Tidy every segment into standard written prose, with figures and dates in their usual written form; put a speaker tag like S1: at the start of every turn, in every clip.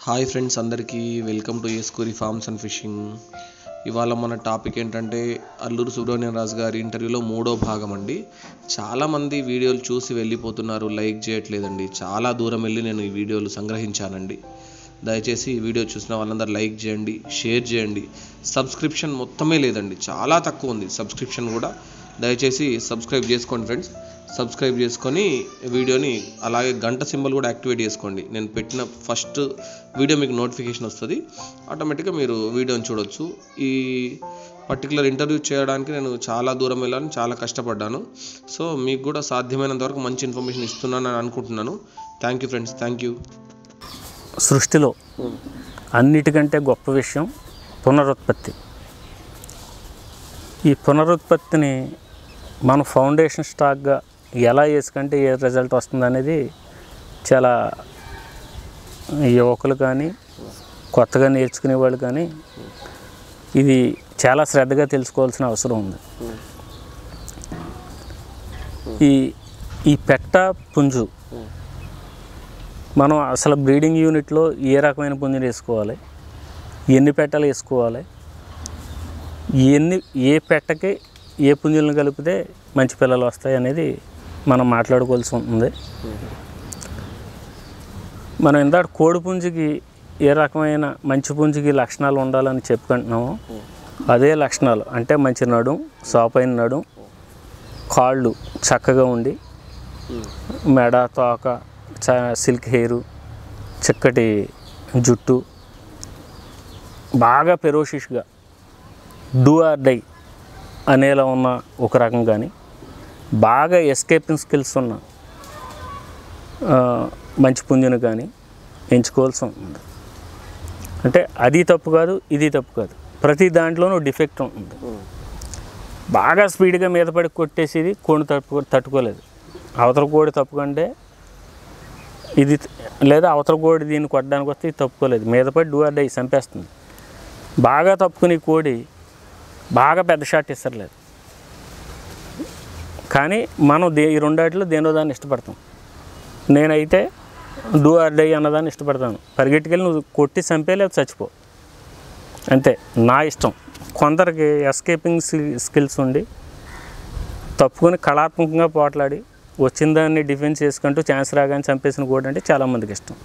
S1: Hi friends, అందరికీ welcome to ఎస్కూరి farms and fishing. ఇవాళ మన టాపిక్ ఏంటంటే అల్లూరి సుబ్రహ్మణ్యరాజు గారి ఇంటర్వ్యూలో 3వ భాగం అండి. చాలామంది వీడియోలు చూసి వెళ్ళిపోతున్నారు, లైక్ చేయట్లేదండి. చాలా దూరం వెళ్ళి నేను ఈ వీడియోలు సంగ్రహించానండి. దయచేసి ఈ వీడియో చూసిన వాళ్ళందరూ లైక్ చేయండి, షేర్ చేయండి. సబ్స్క్రిప్షన్ మొత్తమే లేదండి, చాలా తక్కువ ఉంది సబ్స్క్రిప్షన్ కూడా. దయచేసి సబ్స్క్రైబ్ చేసుకోండి ఫ్రెండ్స్. సబ్స్క్రైబ్ చేసుకొని వీడియోని అలాగే గంట సింబల్ కూడా యాక్టివేట్ చేసుకోండి. నేను పెట్టిన ఫస్ట్ వీడియో మీకు నోటిఫికేషన్ వస్తుంది, ఆటోమేటిక్గా మీరు వీడియోని చూడొచ్చు. ఈ పర్టికులర్ ఇంటర్వ్యూ చేయడానికి నేను చాలా దూరం వెళ్ళాను, చాలా కష్టపడ్డాను. సో మీకు కూడా సాధ్యమైనంత వరకు మంచి ఇన్ఫర్మేషన్ ఇస్తున్నానని అనుకుంటున్నాను. Thank you friends, thank you.
S2: సృష్టిలో అన్నిటికంటే గొప్ప విషయం పునరుత్పత్తి. ఈ పునరుత్పత్తిని మన ఫౌండేషన్ స్టాక్గా ఎలా వేసుకుంటే ఏ రిజల్ట్ వస్తుంది అనేది చాలా యువకులు కానీ కొత్తగా నేర్చుకునే వాళ్ళు కానీ ఇది చాలా శ్రద్ధగా తెలుసుకోవాల్సిన అవసరం ఉంది. ఈ పెట్ట పుంజు మనం అసలు బ్రీడింగ్ యూనిట్లో ఏ రకమైన పుంజుని వేసుకోవాలి, ఎన్ని పెట్టలు వేసుకోవాలి, ఏ పెట్టకి ఏ పుంజులను కలిపితే మంచి పిల్లలు వస్తాయి అనేది మనం మాట్లాడుకోవాల్సి ఉంటుంది. మనం ఇందాక కోడి పుంజుకి ఏ రకమైన మంచి పుంజుకి లక్షణాలు ఉండాలని చెప్పుకుంటున్నామో అదే లక్షణాలు, అంటే మంచి నడుం, సాపైన నడుం, కాళ్ళు చక్కగా ఉండి, మెడ, తోక, సిల్క్ హెయిరు, చక్కటి జుట్టు, బాగా ఫెరోషియస్గా డూ ఆర్ డై అనేలా ఉన్న ఒక రకం కానీ, బాగా ఎస్కేపింగ్ స్కిల్స్ ఉన్న మంచి పుంజును కానీ ఎంచుకోవాల్సి ఉంటుంది. అంటే అది తప్పు కాదు, ఇది తప్పు కాదు, ప్రతి దాంట్లోనూ డిఫెక్ట్ ఉంటుంది. బాగా స్పీడ్గా మీద పడి కొట్టేసేది కోడి తట్టుకోలేదు, అవతల కోడి తప్పుకుంటే ఇది, లేదా అవతల కోడి దీన్ని కొట్టడానికి వస్తే ఇది తప్పుకోలేదు, మీద పడి డూ ఆర్ డై చంపేస్తుంది. బాగా తప్పుకుని కోడి బాగా పెద్ద షాట్ ఇస్తలేదు. కానీ మనం ఈ రెండాటిలో దేనో దాన్ని ఇష్టపడతాం. నేనైతే డూ ఆర్ డై అన్నదాన్ని ఇష్టపడతాను. పరిగెట్టుకెళ్ళి నువ్వు కొట్టి చంపేలేదు, చచ్చిపో, అంతే, నా ఇష్టం. కొందరికి ఎస్కేపింగ్ స్కిల్స్ ఉండి తప్పుకొని కళాత్మకంగా పోట్లాడి వచ్చిన దాన్ని డిఫెన్స్ చేసుకుంటూ ఛాన్స్ రాగానే చంపేసిన కోడి అంటే చాలామందికి ఇష్టం.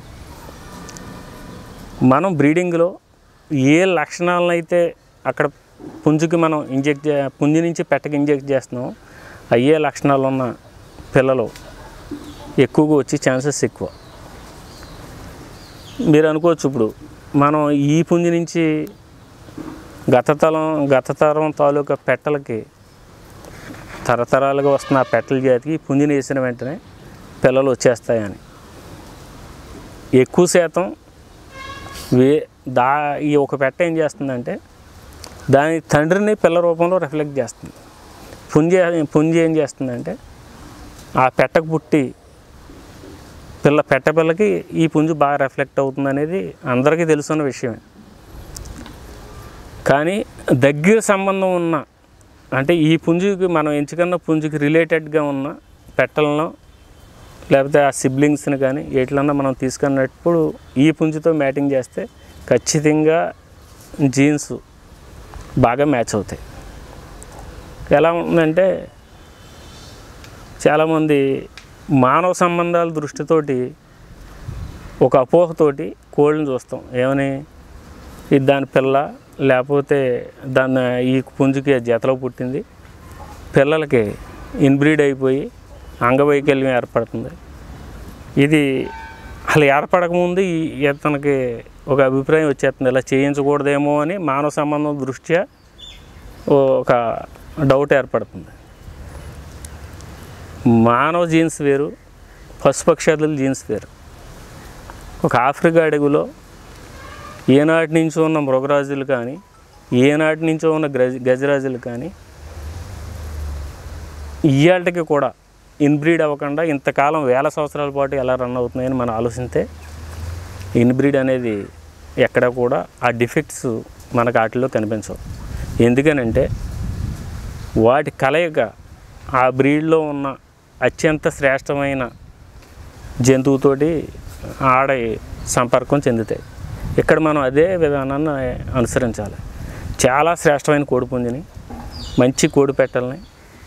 S2: మనం బ్రీడింగ్లో ఏ లక్షణాలను అయితే అక్కడ పుంజుకి మనం పుంజు నుంచి పెట్టకి ఇంజెక్ట్ చేస్తున్నాం, అయ్యే లక్షణాలు ఉన్న పిల్లలు ఎక్కువగా వచ్చే ఛాన్సెస్ ఎక్కువ. మీరు అనుకోవచ్చు, ఇప్పుడు మనం ఈ పుంజు నుంచి గతతరం తాలూకా పెట్టలకి తరతరాలుగా వస్తున్న ఆ పెట్టల జాతికి పుంజుని వేసిన వెంటనే పిల్లలు వచ్చేస్తాయని. ఎక్కువ శాతం ఈ ఒక పెట్ట ఏం చేస్తుందంటే దాని తండ్రిని పిల్ల రూపంలో రిఫ్లెక్ట్ చేస్తుంది. పుంజి ఏం చేస్తుందంటే ఆ పెట్టకు పుట్టి పిల్లకి ఈ పుంజు బాగా రిఫ్లెక్ట్ అవుతుంది అనేది అందరికీ తెలుసున్న విషయమే. కానీ దగ్గర సంబంధం ఉన్న, అంటే ఈ పుంజుకి మనం ఎంచుకున్న పుంజుకి రిలేటెడ్గా ఉన్న పెట్టలను లేకపోతే ఆ సిబ్లింగ్స్ని కానీ ఎట్లన్నా మనం తీసుకున్నప్పుడు ఈ పుంజుతో మ్యాటింగ్ చేస్తే ఖచ్చితంగా జీన్స్ బాగా మ్యాచ్ అవుతాయి. ఎలా ఉందంటే చాలామంది మానవ సంబంధాల దృష్టితోటి ఒక అపోహతోటి కోళ్ళని చూస్తాం. ఏమని, ఇది దాని పిల్ల, లేకపోతే ఈ పుంజుకి జతలో పుట్టింది, పిల్లలకి ఇన్బ్రీడ్ అయిపోయి అంగవైకల్యం ఏర్పడుతుంది. ఇది అసలు ఏర్పడకముందు తనకి ఒక అభిప్రాయం వచ్చేస్తుంది, ఇలా చేయించకూడదేమో అని మానవ సంబంధం దృష్ట్యా ఒక డౌట్ ఏర్పడుతుంది. మానవ జీన్స్ వేరు, పశుపక్షాదుల జీన్స్ వేరు. ఒక ఆఫ్రికా అడవిలో ఏనాటి నుంచో ఉన్న మృగరాజులు కానీ, ఏనాటి నుంచో ఉన్న గజరాజులు కానీ ఇవాళకి కూడా ఇన్బ్రీడ్ అవ్వకుండా ఇంతకాలం వేల సంవత్సరాల పాటు ఎలా రన్ అవుతున్నాయని మనం ఆలోచిస్తే ఇన్బ్రీడ్ అనేది ఎక్కడ కూడా ఆ డిఫెక్ట్స్ మనకు వాటిలో కనిపించవు. ఎందుకనంటే వాటి కలయిక ఆ బ్రీడ్లో ఉన్న అత్యంత శ్రేష్టమైన జంతువుతోటి ఆడ సంపర్కం చెందుతాయి. ఇక్కడ మనం అదే విధానాన్ని అనుసరించాలి. చాలా శ్రేష్టమైన కోడిపుంజుని, మంచి కోడి పెట్టల్ని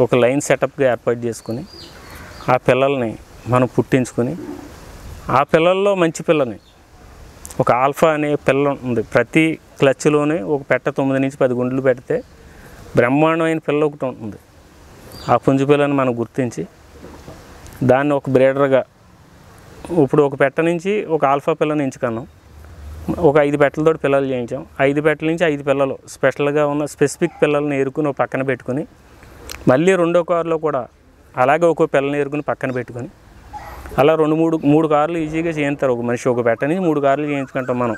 S2: ఒక లైన్ సెటప్గా ఏర్పాటు చేసుకుని ఆ పిల్లల్ని మనం పుట్టించుకొని ఆ పిల్లల్లో మంచి పిల్లని ఒక ఆల్ఫా అనే పిల్ల ఉంది. ప్రతి క్లచ్లోనే ఒక పెట్ట 9 నుంచి 10 గుండ్లు పెడితే బ్రహ్మాండమైన పిల్ల ఒకటి ఉంటుంది. ఆ పుంజు పిల్లని మనం గుర్తించి దాన్ని ఒక బ్రీడర్గా ఇప్పుడు ఒక పెట్ట నుంచి ఒక ఆల్ఫా పిల్లని ఎంచుకున్నాం. ఒక 5 పెట్టలతో పిల్లలు చేయించాం. 5 పెట్టల నుంచి 5 పిల్లలు స్పెషల్గా ఉన్న స్పెసిఫిక్ పిల్లల్ని ఏరుకుని ఒక పక్కన పెట్టుకుని మళ్ళీ రెండో కారులో కూడా అలాగే ఒక్కో పిల్లని ఏరుకుని పక్కన పెట్టుకొని అలా 2-3 కార్లు ఈజీగా చేయించారు. ఒక మనిషి ఒక పెట్ట నుంచి 3 కార్లు చేయించుకుంటాం మనం.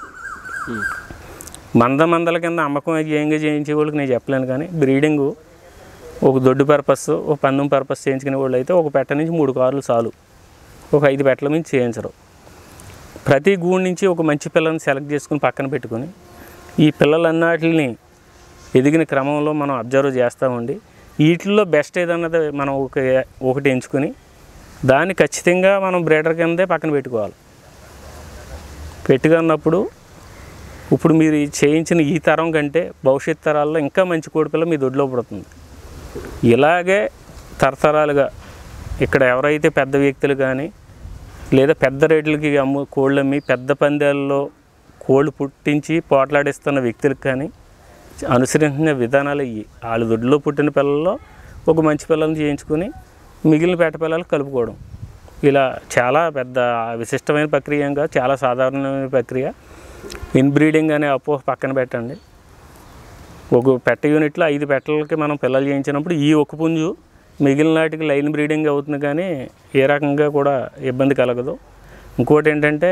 S2: మందల కింద అమ్మకం ఏంగా చేయించే వాళ్ళకి నేను చెప్పలేను, కానీ బ్రీడింగు ఒక దొడ్డు పర్పస్ ఒక పందెం పర్పస్ చేయించుకునే వాళ్ళు అయితే ఒక పెట్ట నుంచి 3 కార్లు చాలు. ఒక 5 పెట్టల నుంచి చేయించరు. ప్రతి గూడు నుంచి ఒక మంచి పిల్లని సెలెక్ట్ చేసుకుని పక్కన పెట్టుకొని ఈ పిల్లలన్నిటిని ఎదిగిన క్రమంలో మనం అబ్జర్వ్ చేస్తామండి. వీటిల్లో బెస్ట్ ఏదన్నది మనం ఒకటి ఎంచుకొని దాన్ని ఖచ్చితంగా మనం బ్రీడర్ కిందే పక్కన పెట్టుకోవాలి. పెట్టుకున్నప్పుడు ఇప్పుడు మీరు చేయించిన ఈ తరం కంటే భవిష్యత్ తరాల్లో ఇంకా మంచి కోడిపిల్ల మీ దొడ్లో పుడుతుంది. ఇలాగే తరతరాలుగా ఇక్కడ ఎవరైతే పెద్ద వ్యక్తులు కానీ లేదా పెద్ద రేట్లకి కోళ్ళు అమ్మి పెద్ద పందాల్లో కోళ్ళు పుట్టించి పోట్లాడిస్తున్న వ్యక్తులకు కానీ అనుసరించిన విధానాలు ఇవి. వాళ్ళ దొడ్లో పుట్టిన పిల్లల్లో ఒక మంచి పిల్లల్ని చేయించుకొని మిగిలిన పెట్ట పిల్లలు కలుపుకోవడం ఇలా చాలా పెద్ద విశిష్టమైన ప్రక్రియ, చాలా సాధారణమైన ప్రక్రియ. ఇన్బ్రీడింగ్ అనే అపోహ పక్కన పెట్టండి. ఒక పెట్ట యూనిట్లో 5 పెట్టలకి మనం పిల్లలు చేయించినప్పుడు ఈ ఒక పుంజు మిగిలిన నాటికి లైన్ బ్రీడింగ్ అవుతుంది, కానీ ఏ రకంగా కూడా ఇబ్బంది కలగదు. ఇంకోటి ఏంటంటే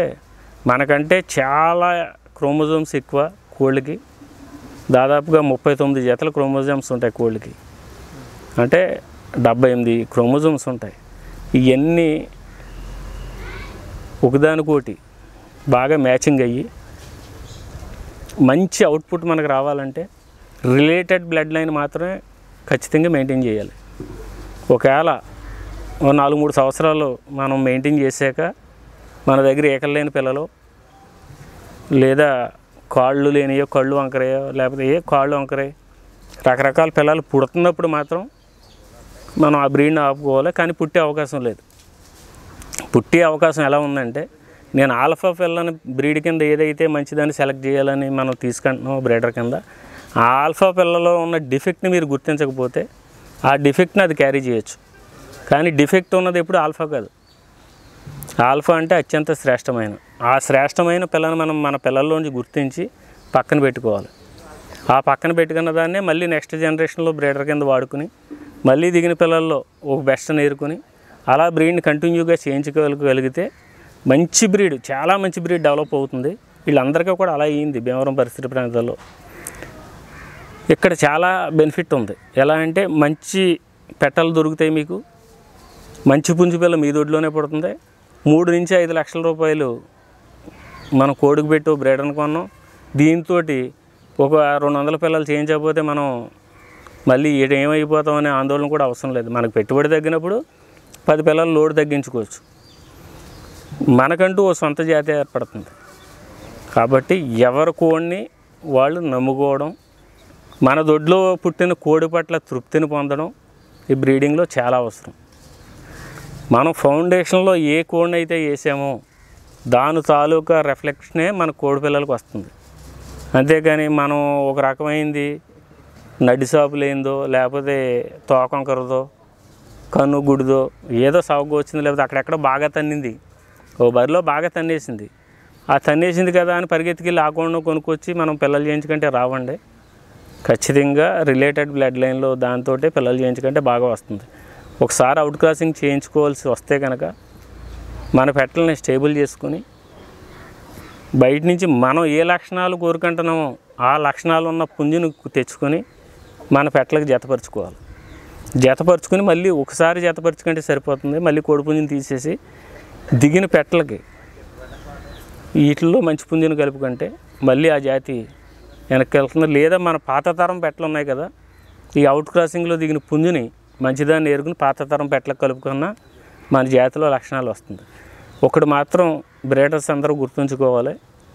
S2: మనకంటే చాలా క్రోమోజోమ్స్ ఎక్కువ కోళ్ళకి. దాదాపుగా 39 జతల క్రోమోజోమ్స్ ఉంటాయి కోళ్ళకి, అంటే 78 క్రోమోజోమ్స్ ఉంటాయి. ఇవన్నీ ఒకదానికోటి బాగా మ్యాచింగ్ అయ్యి మంచి అవుట్పుట్ మనకు రావాలంటే రిలేటెడ్ బ్లడ్ లైన్ మాత్రమే ఖచ్చితంగా మెయింటైన్ చేయాలి. ఒకవేళ 4-3 సంవత్సరాలు మనం మెయింటైన్ చేశాక మన దగ్గర ఏకలు లేని పిల్లలు లేదా కాళ్ళు లేనియో కళ్ళు వంకరయో లేకపోతే కాళ్ళు వంకరయ్యో రకరకాల పిల్లలు పుడుతున్నప్పుడు మాత్రం మనం ఆ బ్రీడ్ని ఆపుకోవాలి. కానీ పుట్టే అవకాశం లేదు. పుట్టే అవకాశం ఎలా ఉందంటే నేను ఆల్ఫా పిల్లని బ్రీడ్ కింద ఏదైతే మంచిదాన్ని సెలెక్ట్ చేయాలని మనం తీసుకుంటున్నాం బ్రీడర్ కింద, ఆ ఆల్ఫా పిల్లలో ఉన్న డిఫెక్ట్ని మీరు గుర్తించకపోతే ఆ డిఫెక్ట్ని అది క్యారీ చేయొచ్చు. కానీ డిఫెక్ట్ ఉన్నది ఎప్పుడు ఆల్ఫా కాదు. ఆల్ఫా అంటే అత్యంత శ్రేష్టమైన ఆ శ్రేష్టమైన పిల్లని మనం మన పిల్లల్లోంచి గుర్తించి పక్కన పెట్టుకోవాలి. ఆ పక్కన పెట్టుకున్న దాన్నే మళ్ళీ నెక్స్ట్ జనరేషన్లో బ్రీడర్ కింద వాడుకుని మళ్ళీ దిగిన పిల్లల్లో ఒక బెస్ట్ నేర్చుకుని అలా బ్రీడ్ని కంటిన్యూగా చేయించుకోగలిగితే మంచి బ్రీడ్, చాలా మంచి బ్రీడ్ డెవలప్ అవుతుంది. వీళ్ళందరికీ కూడా అలా అయ్యింది భీమవరం పరిసర ప్రాంతాల్లో. ఇక్కడ చాలా బెనిఫిట్ ఉంది. ఎలా అంటే మంచి పెట్టలు దొరుకుతాయి మీకు, మంచి పుంజు పిల్ల మీ దొడ్లోనే పడుతుంది. 3 నుంచి 5 లక్షల రూపాయలు మనం కోడికి పెట్టి బ్రీడర్ని కొన్నాం. దీంతో ఒక 200 పిల్లలు చేయించకపోతే మనం మళ్ళీ ఏమైపోతామనే ఆందోళన కూడా అవసరం లేదు. మనకు పెట్టుబడి తగ్గినప్పుడు 10 పిల్లలు లోడ్ తగ్గించుకోవచ్చు. మనకంటూ ఓ సొంత జాతి ఏర్పడుతుంది. కాబట్టి ఎవరి కోడిని వాళ్ళు నమ్ముకోవడం, మన దొడ్లో పుట్టిన కోడి పట్ల తృప్తిని పొందడం ఈ బ్రీడింగ్లో చాలా అవసరం. మనం ఫౌండేషన్లో ఏ కోడిని అయితే వేసామో దాని తాలూకా రిఫ్లెక్షనే మన కోడి పిల్లలకు వస్తుంది. అంతేకాని మనం ఒక రకమైంది నడి సాపు లేనిదో లేకపోతే తోకంకరదో కన్ను గుడిదో ఏదో సాగుగా వచ్చింది, లేకపోతే అక్కడెక్కడ బాగా తన్నింది, ఓ బరిలో బాగా తన్నేసింది, ఆ తన్నేసింది కదా అని పరిగెత్తికెళ్ళి ఆకుండా కొనుక్కొచ్చి మనం పిల్లలు చేయించుకుంటే రావండి. ఖచ్చితంగా రిలేటెడ్ బ్లడ్ లైన్లో దాంతో పిల్లలు చేయించుకుంటే బాగా వస్తుంది. ఒకసారి అవుట్ క్రాసింగ్ చేయించుకోవాల్సి వస్తే కనుక మన పెట్టలని స్టేబుల్ చేసుకొని బయట నుంచి మనం ఏ లక్షణాలు కోరుకుంటున్నామో ఆ లక్షణాలు ఉన్న పుంజును తెచ్చుకొని మన పెట్టలకు జతపరుచుకోవాలి. జతపరుచుకొని మళ్ళీ ఒకసారి జతపరుచుకుంటే సరిపోతుంది. మళ్ళీ కోడి పుంజుని తీసేసి దిగిన పెట్టలకి వీటిల్లో మంచి పుంజుని కలుపుకుంటే మళ్ళీ ఆ జాతి వెనక్కి వెళ్తుంది. లేదా మన పాత తరం పెట్టలు ఉన్నాయి కదా, ఈ అవుట్ క్రాసింగ్లో దిగిన పుంజుని మంచిదాన్ని ఏరుకుని పాత తరం పెట్టలకు కలుపుకున్నా మన జాతిలో లక్షణాలు వస్తుంది. ఒకటి మాత్రం బ్రీడర్స్ అందరూ గుర్తుంచుకోవాలి,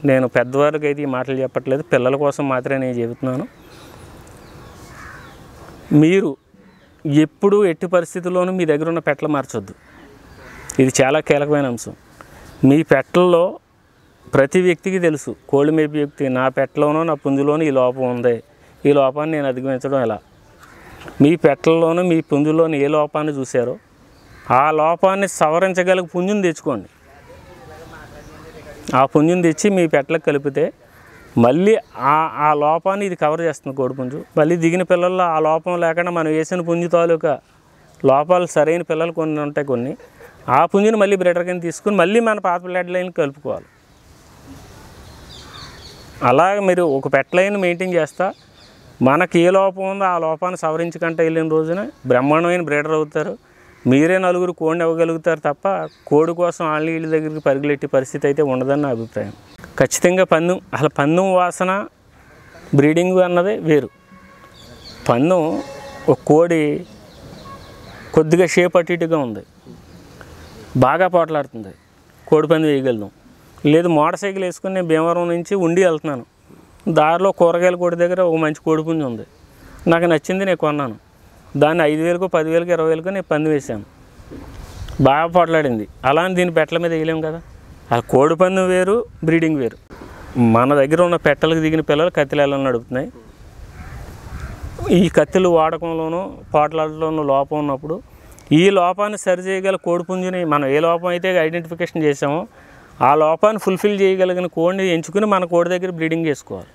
S2: నేను పెద్దవారికి అయితే ఈ మాటలు చెప్పట్లేదు, పిల్లల కోసం మాత్రమే నేను చెబుతున్నాను. మీరు ఎప్పుడు ఎట్టి పరిస్థితుల్లోనూ మీ దగ్గర ఉన్న పెట్టలు మార్చొద్దు. ఇది చాలా కీలకమైన అంశం. మీ పెట్టల్లో ప్రతి వ్యక్తికి తెలుసు, కోళ్ళు మేపే వ్యక్తి, నా పెట్టలోనో నా పుంజులోనూ ఈ లోపం ఉంది, ఈ లోపాన్ని నేను అధిగమించడం ఎలా. మీ పెట్టల్లోనూ మీ పుంజులోని ఏ లోపాన్ని చూశారో ఆ లోపాన్ని సవరించగలిగే పుంజుని తెచ్చుకోండి. ఆ పుంజుని తెచ్చి మీ పెట్టలకు కలిపితే మళ్ళీ ఆ లోపాన్ని ఇది కవర్ చేస్తుంది కోడిపుంజు. మళ్ళీ దిగిన పిల్లల్లో ఆ లోపం లేకుండా మనం వేసిన పుంజు తాలూకా లోపాలు సరైన పిల్లలు కొన్ని ఉంటాయి, కొన్ని ఆ పుంజుని మళ్ళీ బ్రీడర్ కింద తీసుకుని మళ్ళీ మన పాత బ్లడ్ లైన్ కలుపుకోవాలి. అలాగ మీరు ఒక పెట్ లైన్ మెయింటైన్ చేస్తా మనకి ఏ లోపం ఉందో ఆ లోపాన్ని సవరించుకుంటూ వెళ్ళిన రోజున బ్రహ్మాండమైన బ్రీడర్ అవుతారు. మీరే నలుగురు కోడిని ఇవ్వగలుగుతారు తప్ప కోడి కోసం వాళ్ళ వీళ్ళ దగ్గరికి పరుగులెట్టే పరిస్థితి అయితే ఉండదని నా అభిప్రాయం. ఖచ్చితంగా పందెం, అసలు పందెం వాసన బ్రీడింగ్ అన్నది వేరు. పందెం ఒక కోడి కొద్దిగా షేప్ అటు ఇటుగా ఉంది, బాగా పోట్లాడుతుంది, కోడి పందెం వేయగలను. లేదు మోటార్ సైకిల్ వేసుకుని నేను భీమవరం నుంచి ఉండి వెళ్తున్నాను, దారిలో కూరగాయల కోడి దగ్గర ఒక మంచి కోడిపుంజి ఉంది, నాకు నచ్చింది, నేను కొన్నాను. దాన్ని 5,000కో 10,000కో 20,000కో నేను పందెం వేసాను, బాగా పోట్లాడింది. అలా అని దీని పెట్టల మీద వేయలేము కదా. ఆ కోడి పందెం వేరు, బ్రీడింగ్ వేరు. మన దగ్గర ఉన్న పెట్టలకు దిగిన పిల్లలు కత్తిలేళ్ళను నడుపుతున్నాయి. ఈ కత్తులు వాడకంలోనూ పోట్లాడలోనూ లోపం ఉన్నప్పుడు ఈ లోపాన్ని సరిచేయగల కోడిపుంజుని మనం ఏ లోపం అయితే ఐడెంటిఫికేషన్ చేసామో ఆ లోపాన్ని ఫుల్ఫిల్ చేయగలిగిన కోడిని ఎంచుకుని మన కోడి దగ్గర బ్రీడింగ్ చేసుకోవాలి.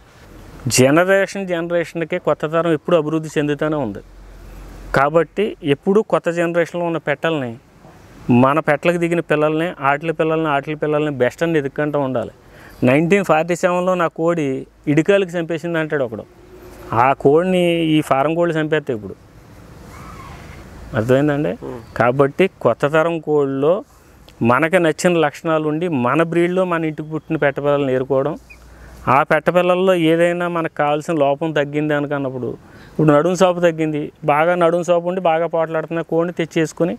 S2: జనరేషన్కి కొత్త తరం ఎప్పుడు అభివృద్ధి చెందుతూనే ఉంది. కాబట్టి ఎప్పుడూ కొత్త జనరేషన్లో ఉన్న పెట్టల్ని, మన పెట్టలకు దిగిన పిల్లల్ని, ఆటల పిల్లల్ని బెస్ట్ అని ఎదుక్కుంటూ ఉండాలి. 1947లో నా కోడి ఇడికాయలకి చంపేసింది అంటాడు ఒకడు. ఆ కోడిని ఈ ఫారం కోళ్ళు చంపేస్తాయి ఇప్పుడు, అర్థమైందండి. కాబట్టి కొత్త తరం కోళ్ళలో మనకి నచ్చిన లక్షణాలు ఉండి మన బ్రీడ్లో మన ఇంటికి పుట్టిన పెట్టపిల్లలను ఏరుకోవడం, ఆ పెట్టపిల్లల్లో ఏదైనా మనకు కావాల్సిన లోపం తగ్గింది అనుకున్నప్పుడు, ఇప్పుడు నడుము సాపు తగ్గింది, బాగా నడుము సాపు ఉండి బాగా పోట్లాడుతున్న కోడిని తెచ్చేసుకుని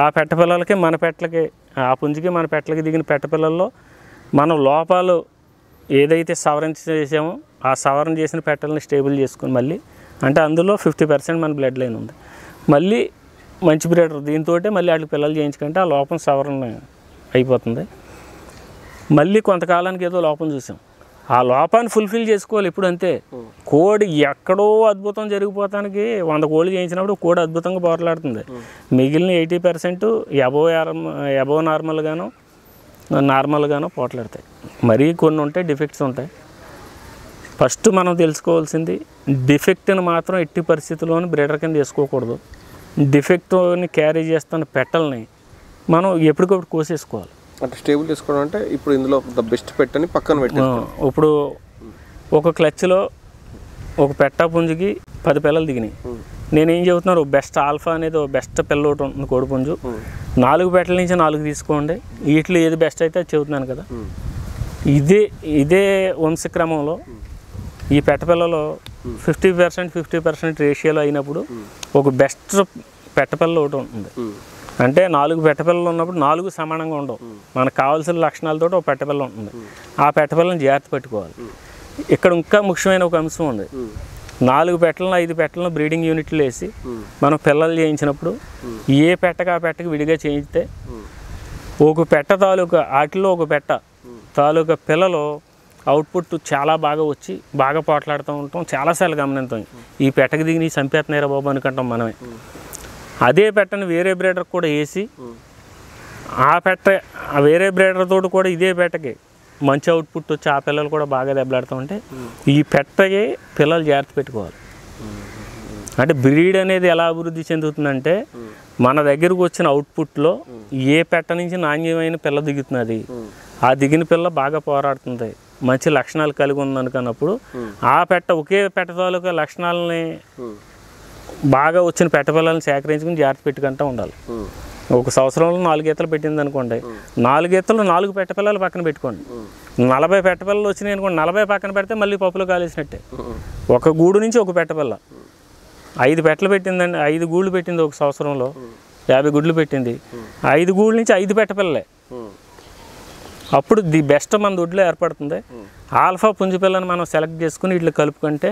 S2: ఆ పెట్టపిల్లలకి మన పెట్టలకి, ఆ పుంజికి మన పెట్టలకి దిగిన పెట్టపిల్లల్లో మనం లోపాలు ఏదైతే సవరణ చేసామో ఆ సవరణ చేసిన పెట్టలని స్టేబుల్ చేసుకుని మళ్ళీ, అంటే అందులో 50% మన బ్లడ్ లైన్ ఉంది, మళ్ళీ మంచి బ్రీడర్ దీంతో మళ్ళీ వాటికి పిల్లలు చేయించుకుంటే ఆ లోపం సవరణ అయిపోతుంది. మళ్ళీ కొంతకాలానికి ఏదో లోపం చూసాం, ఆ లోపాన్ని ఫుల్ఫిల్ చేసుకోవాలి. ఇప్పుడు అంతే, కోడి ఎక్కడో అద్భుతం జరిగిపోతానికి 100 కోళ్ళు చేయించినప్పుడు కోడి అద్భుతంగా పోట్లాడుతుంది. మిగిలిన 80% అబోవ్ నార్మల్గానో పోట్లాడతాయి. మరీ కొన్ని ఉంటాయి, డిఫెక్ట్స్ ఉంటాయి. ఫస్ట్ మనం తెలుసుకోవాల్సింది డిఫెక్ట్ని మాత్రం ఎట్టి పరిస్థితుల్లోనూ బ్రీడర్ కింద చేసుకోకూడదు. డిఫెక్ట్ని క్యారీ చేస్తున్న పెట్టల్ని మనం ఎప్పటికప్పుడు కోసేసుకోవాలి.
S1: అంటే స్టేబుల్ చేసుకోవడం అంటే ఇప్పుడు ఇందులో ద బెస్ట్ పెట్టని పక్కన పెట్టి,
S2: ఇప్పుడు ఒక క్లచ్లో ఒక పెట్ట పుంజుకి 10 పిల్లలు దిగినాయి. నేనేం చెబుతున్నాను, బెస్ట్ ఆల్ఫా అనేది ఒక బెస్ట్ పిల్ల ఒకటి ఉంటుంది కోడిపుంజు, 4 పెట్టల నుంచి 4 తీసుకోండి, వీటిలో ఏది బెస్ట్ అయితే అది చెబుతున్నాను కదా. ఇదే వంశక్రమంలో ఈ పెట్టపిల్లలో 50% రేషియోలో అయినప్పుడు ఒక బెస్ట్ పెట్టపిల్ల ఒకటి ఉంటుంది. అంటే 4 పెట్టపిల్లలు ఉన్నప్పుడు 4 సమానంగా ఉండవు, మనకు కావాల్సిన లక్షణాలతో ఒక పెట్టపిల్ల ఉంటుంది. ఆ పెట్టపిల్లని జాగ్రత్త పెట్టుకోవాలి. ఇక్కడ ఇంకా ముఖ్యమైన ఒక అంశం ఉంది. 4 పెట్టలను 5 పెట్టలను బ్రీడింగ్ యూనిట్లు వేసి మనం పిల్లలు చేయించినప్పుడు ఏ పెట్టకు ఆ పెట్టకు విడిగా చేయిస్తే ఒక పెట్ట తాలూకా వాటిలో ఒక పెట్ట తాలూకా పిల్లలు అవుట్పుట్ చాలా బాగా వచ్చి బాగా పోట్లాడుతూ ఉంటాం. చాలాసార్లు గమనిస్తాం, ఈ పెట్టకు దిగి చంపేస్తున్నారా బాబు అనుకుంటాం మనమే. అదే పెట్టని వేరే బ్రీడర్ కూడా వేసి ఆ పెట్ట వేరే బ్రీడర్ తోటి కూడా ఇదే పెట్టకి మంచి అవుట్పుట్ వచ్చి ఆ పిల్లలు కూడా బాగా దెబ్బలాడుతూ ఉంటే ఈ పెట్టకి పిల్లలు జాగ్రత్త పెట్టుకోవాలి. అంటే బ్రీడ్ అనేది ఎలా అభివృద్ధి చెందుతుందంటే మన దగ్గరకు వచ్చిన అవుట్పుట్లో ఏ పెట్ట నుంచి నాణ్యమైన పిల్ల దిగుతున్నది, ఆ దిగిన పిల్ల బాగా పోరాడుతుంది, మంచి లక్షణాలు కలిగి ఉంది అనుకున్నప్పుడు ఆ పెట్ట ఒకే పెట్ట తాలూకా లక్షణాలని బాగా వచ్చిన పెట్ట పిల్లల్ని సేకరించుకుని జాగ్రత్త పెట్టుకుంటూ ఉండాలి. ఒక సంవత్సరంలో 4 ఈతలు పెట్టింది అనుకోండి, 4 ఈతలు 4 పెట్ట పిల్లలు పక్కన పెట్టుకోండి. 40 పెట్ట పిల్లలు వచ్చినాయి అనుకోండి, 40 పక్కన పెడితే మళ్ళీ పప్పులో కాలేసినట్టే. ఒక గూడు నుంచి ఒక పెట్ట పిల్ల 5 పెట్టలు పెట్టిందండి, 5 గూళ్ళు పెట్టింది ఒక సంవత్సరంలో, 50 గుడ్లు పెట్టింది. 5 గూళ్ళ నుంచి 5 పెట్ట పిల్లలే. అప్పుడు ది బెస్ట్ మన దొడ్లో ఏర్పడుతుంది. ఆల్ఫా పుంజు పిల్లని మనం సెలెక్ట్ చేసుకుని ఇట్లా కలుపుకుంటే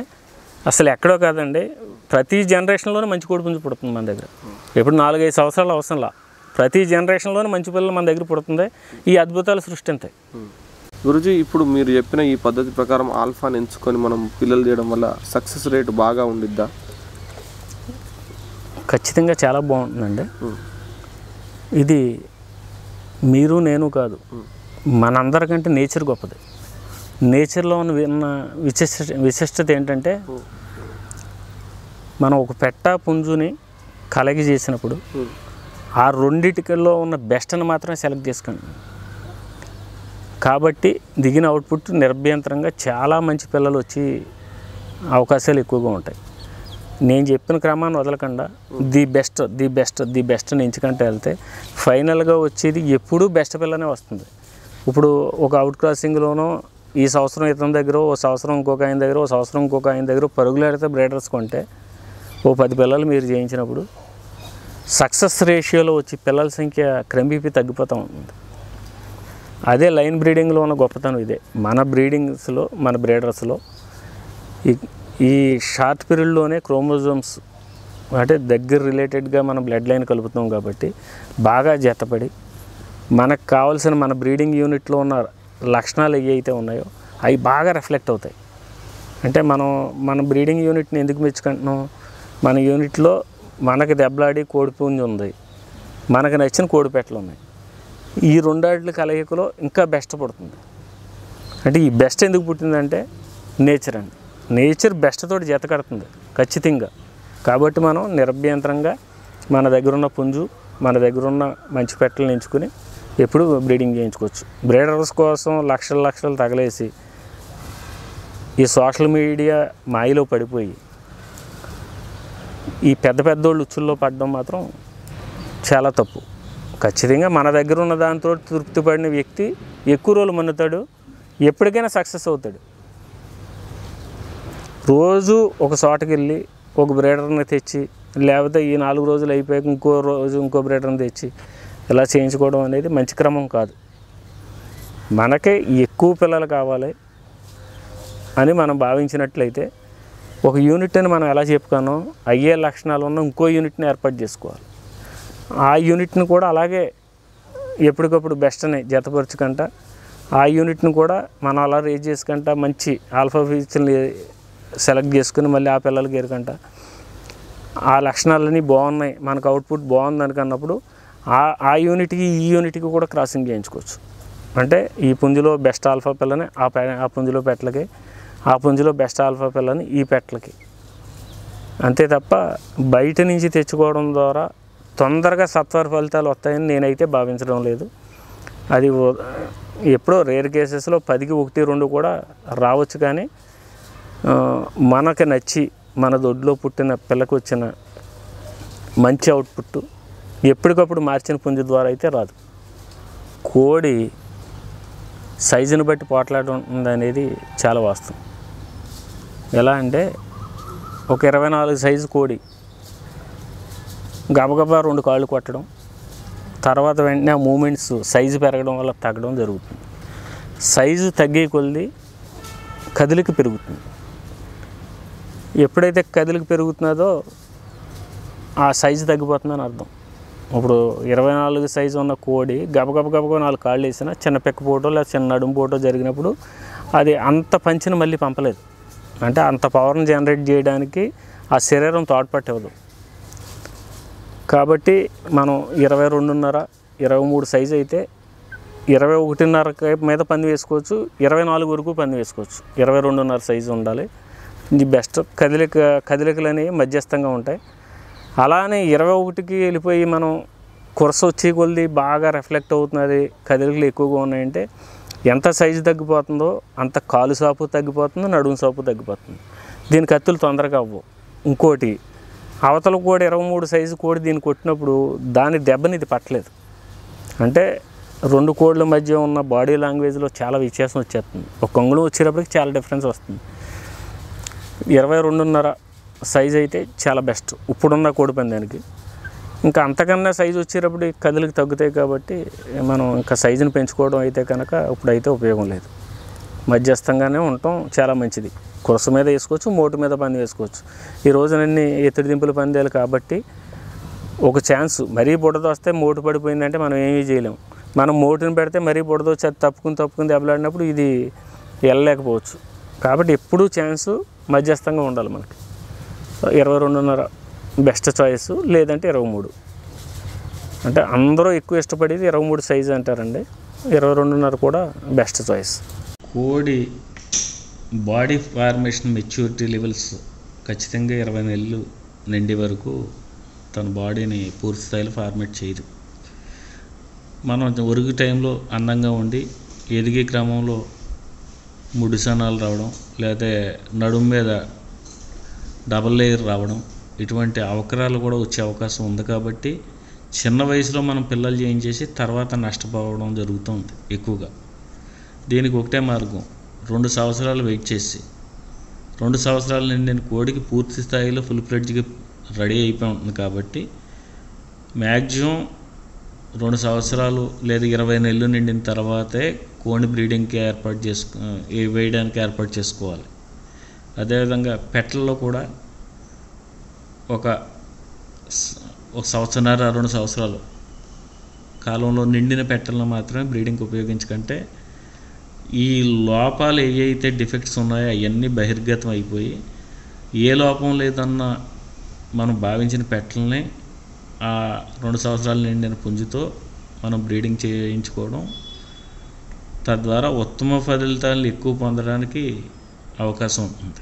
S2: అసలు ఎక్కడో కాదండి, ప్రతి జనరేషన్లోనే మంచి కోడి పుంజు పుడుతుంది మన దగ్గర. ఎప్పుడు 4-5 సంవత్సరాలు అవసరంలా, ప్రతి జనరేషన్లోనే మంచి పిల్లలు మన దగ్గర పుడుతుంది. ఈ అద్భుతాలు సృష్టింతాయి.
S1: గురుజీ, ఇప్పుడు మీరు చెప్పిన ఈ పద్ధతి ప్రకారం ఆల్ఫాని ఎంచుకొని మనం పిల్లలు చేయడం వల్ల సక్సెస్ రేట్ బాగా ఉండిద్దా?
S2: ఖచ్చితంగా చాలా బాగుంటుందండి. ఇది మీరు నేను కాదు, మనందరికంటే నేచర్ గొప్పది. నేచర్లో ఉన్న విశిష్టత ఏంటంటే, మనం ఒక పెట్ట పుంజుని కలగి చేసినప్పుడు ఆ రెండిటిలో ఉన్న బెస్ట్ని మాత్రమే సెలెక్ట్ చేసుకోండి. కాబట్టి దిగిన అవుట్పుట్ నిర్భయంతరంగా చాలా మంచి పిల్లలు వచ్చి అవకాశాలు ఎక్కువగా ఉంటాయి. నేను చెప్పిన క్రమాన్ని వదలకుండా ది బెస్ట్ని ఎంచుకుంటూ వెళ్తే ఫైనల్గా వచ్చేది ఎప్పుడూ బెస్ట్ పిల్లనే వస్తుంది. ఇప్పుడు ఒక అవుట్ క్రాసింగ్లోనో ఈ సంవత్సరం ఇతని దగ్గర, ఓ సంవత్సరం ఇంకొక ఆయన దగ్గర, ఓ సంవత్సరం ఇంకొక ఆయన దగ్గర పరుగులాడితే బ్రీడర్స్ కొంటే ఓ 10 పిల్లలు మీరు చేయించినప్పుడు సక్సెస్ రేషియోలో వచ్చి పిల్లల సంఖ్య క్రమేపీ తగ్గిపోతూ ఉంటుంది. అదే లైన్ బ్రీడింగ్లో ఉన్న గొప్పతనం ఇదే. మన బ్రీడింగ్స్లో, మన బ్రీడర్స్లో ఈ షార్ట్ పీరియడ్లోనే క్రోమోజోమ్స్ అంటే దగ్గర రిలేటెడ్గా మనం బ్లడ్ లైన్ కలుపుతాం కాబట్టి బాగా జతపడి మనకు కావాల్సిన మన బ్రీడింగ్ యూనిట్లో ఉన్న లక్షణాలు ఏవైతే ఉన్నాయో అవి బాగా రిఫ్లెక్ట్ అవుతాయి. అంటే మన బ్రీడింగ్ యూనిట్ని ఎందుకు మెచ్చుకుంటున్నాం? మన యూనిట్లో మనకి దెబ్బలాడి కోడి పుంజు ఉంది, మనకు నచ్చిన కోడి పెట్టలు ఉన్నాయి. ఈ రెండాట్ల కలయికలో ఇంకా బెస్ట్ పుడుతుంది. అంటే ఈ బెస్ట్ ఎందుకు పుట్టిందంటే నేచర్ అండి. నేచర్ బెస్ట్ తోటి జత కడుతుంది ఖచ్చితంగా. కాబట్టి మనం నిరభ్యంతరంగా మన దగ్గర ఉన్న పుంజు, మన దగ్గర ఉన్న మంచి పెట్టలను ఎంచుకుని ఎప్పుడు బ్రీడింగ్ చేయించుకోవచ్చు. బ్రీడర్స్ కోసం లక్షలు తగలేసి ఈ సోషల్ మీడియా మాయలో పడిపోయి ఈ పెద్దోళ్ళు ఉచ్చుల్లో పడడం మాత్రం చాలా తప్పు. ఖచ్చితంగా మన దగ్గర ఉన్న దాంతో తృప్తి పడిన వ్యక్తి ఎక్కువ రోజులు మన్నుతాడు, ఎప్పటికైనా సక్సెస్ అవుతాడు. రోజు ఒక చోటకి వెళ్ళి ఒక బ్రీడర్ని తెచ్చి, లేకపోతే ఈ 4 రోజులు అయిపోయాక ఇంకో రోజు ఇంకో బ్రీడర్ని తెచ్చి ఇలా చేయించుకోవడం అనేది మంచి క్రమం కాదు. మనకే ఎక్కువ పిల్లలు కావాలి అని మనం భావించినట్లయితే ఒక యూనిట్ని మనం ఎలా చెప్పుకున్నాం, అయ్యే లక్షణాలు ఉన్న ఇంకో యూనిట్ని ఏర్పాటు చేసుకోవాలి. ఆ యూనిట్ని కూడా అలాగే ఎప్పటికప్పుడు బెస్ట్ని జతపరుచుకుంటా ఆ యూనిట్ని కూడా మనం అలా రేజ్ చేసుకుంటా మంచి ఆల్ఫా ఫీచర్ని సెలెక్ట్ చేసుకుని మళ్ళీ ఆ పిల్లలకి ఎరుకంట ఆ లక్షణాలన్నీ బాగున్నాయి, మనకు అవుట్పుట్ బాగుంది అనుకున్నప్పుడు ఆ యూనిట్కి ఈ యూనిట్కి కూడా క్రాసింగ్ చేయించుకోవచ్చు. అంటే ఈ పుంజులో బెస్ట్ ఆల్ఫా పిల్లని ఆ పుంజులో పెట్టలకి, ఆ పుంజులో బెస్ట్ ఆల్ఫా పిల్లని ఈ పెట్టలకి. అంతే తప్ప బయట నుంచి తెచ్చుకోవడం ద్వారా తొందరగా సత్వర ఫలితాలు వస్తాయని నేనైతే భావించడం లేదు. అది ఎప్పుడో రేర్ కేసెస్లో 10కి 1-2 కూడా రావచ్చు. కానీ మనకు నచ్చి మన దొడ్లో పుట్టిన పిల్లకు వచ్చిన మంచి అవుట్పుట్ ఎప్పటికప్పుడు మార్చిన పుంజు ద్వారా అయితే రాదు. కోడి సైజుని బట్టి పోట్లాడడం అనేది చాలా వాస్తవం. ఎలా అంటే ఒక 24 సైజు కోడి గబగబా 2 కాళ్ళు కొట్టడం, తర్వాత వెంటనే ఆ మూమెంట్స్ సైజు పెరగడం వల్ల తగ్గడం జరుగుతుంది. సైజు తగ్గే కొద్దీ కదిలిక పెరుగుతుంది. ఎప్పుడైతే కదిలిక పెరుగుతున్నదో ఆ సైజు తగ్గిపోతుందని అర్థం. ఇప్పుడు 24 సైజు ఉన్న కోడి గబగబ 4 కాళ్ళు వేసినా చిన్న పెక్క పోటో లేదా చిన్న నడుము పోటో జరిగినప్పుడు అది అంత పంచిని మళ్ళీ పంపలేదు. అంటే అంత పవర్ని జనరేట్ చేయడానికి ఆ శరీరం తోడ్పట్టవదు. కాబట్టి మనం 22.5, 23 సైజు అయితే 21.5 మీద పంది వేసుకోవచ్చు, 24 వరకు పంది వేసుకోవచ్చు. 22.5 సైజు ఉండాలి. ఇది బెస్ట్. కదిలికలు అనేవి మధ్యస్థంగా ఉంటాయి. అలానే 21కి వెళ్ళిపోయి మనం కురస వచ్చే కొద్ది బాగా రిఫ్లెక్ట్ అవుతున్నది, కదిలికలు ఎక్కువగా ఉన్నాయంటే ఎంత సైజు తగ్గిపోతుందో అంత కాలు సాపు తగ్గిపోతుంది, నడుము సాపు తగ్గిపోతుంది. దీని కత్తులు తొందరగా అవ్వవు. ఇంకోటి అవతల కోడి 23 సైజు కోడి దీన్ని కొట్టినప్పుడు దాని దెబ్బని ఇది పట్టలేదు. అంటే 2 కోళ్ళ మధ్య ఉన్న బాడీ లాంగ్వేజ్లో చాలా వ్యత్యాసం వచ్చేస్తుంది. ఒక కొంగుళం వచ్చేటప్పటికి చాలా డిఫరెన్స్ వస్తుంది. 22.5 సైజు అయితే చాలా బెస్ట్ ఇప్పుడున్న కోడి పందానికి. ఇంకా అంతకన్నా సైజు వచ్చేటప్పుడు కదులుకి తగ్గుతాయి కాబట్టి మనం ఇంకా సైజుని పెంచుకోవడం అయితే కనుక ఇప్పుడైతే ఉపయోగం లేదు. మధ్యస్థంగానే ఉండటం చాలా మంచిది. కురస మీద వేసుకోవచ్చు, మోటు మీద పంది వేసుకోవచ్చు. ఈ రోజునన్నీ ఎత్తుడిదింపుల పందేలు కాబట్టి ఒక ఛాన్స్. మరీ బుడద వస్తే మోటు పడిపోయిందంటే మనం ఏమీ చేయలేము. మనం మోటుని పెడితే మరీ బుడద వచ్చి అది తప్పుకుని దెబ్బలాడినప్పుడు ఇది వెళ్ళలేకపోవచ్చు. కాబట్టి ఎప్పుడూ ఛాన్సు మధ్యస్థంగా ఉండాలి మనకి. 22.5 బెస్ట్ చాయిస్, లేదంటే 23. అంటే అందరూ ఎక్కువ ఇష్టపడేది 23 సైజు అంటారండి. 22.5 కూడా బెస్ట్ చాయిస్.
S3: కోడి బాడీ ఫార్మేషన్ మెచ్యూరిటీ లెవెల్స్ ఖచ్చితంగా 20 నెలలు నిండి వరకు తన బాడీని పూర్తి స్థాయిలో ఫార్మేట్ చేయదు. మనం ఒరుగు టైంలో అందంగా ఉండి ఎదిగే క్రమంలో ముడిసనాలు రావడం, లేదా నడుము మీద డబల్ లేయర్ రావడం, ఇటువంటి అవకరాలు కూడా వచ్చే అవకాశం ఉంది. కాబట్టి చిన్న వయసులో మనం పిల్లలు చేయించేసి తర్వాత నష్టపోవడం జరుగుతుంది ఎక్కువగా. దీనికి ఒకటే మార్గం, 2 సంవత్సరాలు వెయిట్ చేసి 2 సంవత్సరాల నిండిన కోడికి పూర్తి స్థాయిలో ఫుల్ ఫ్లెడ్జ్గా రెడీ అయిపోయి ఉంటుంది. కాబట్టి మ్యాక్సిమం 2 సంవత్సరాలు లేదా 20 నెలలు నిండిన తర్వాతే కోడి బ్రీడింగ్కి వేయడానికి ఏర్పాటు చేసుకోవాలి. అదేవిధంగా పెట్టల్లో కూడా ఒక సంవత్సరన్నర 2 సంవత్సరాలు కాలంలో నిండిన పెట్టలను మాత్రమే బ్రీడింగ్కి ఉపయోగించకంటే ఈ లోపాలు ఏవైతే డిఫెక్ట్స్ ఉన్నాయో అవన్నీ బహిర్గతం అయిపోయి ఏ లోపం లేదన్న మనం భావించిన పెట్టలని ఆ 2 సంవత్సరాలు నిండిన పుంజుతో మనం బ్రీడింగ్ చేయించుకోవడం, తద్వారా ఉత్తమ ఫలితాలను ఎక్కువ పొందడానికి అవకాశం ఉంటుంది.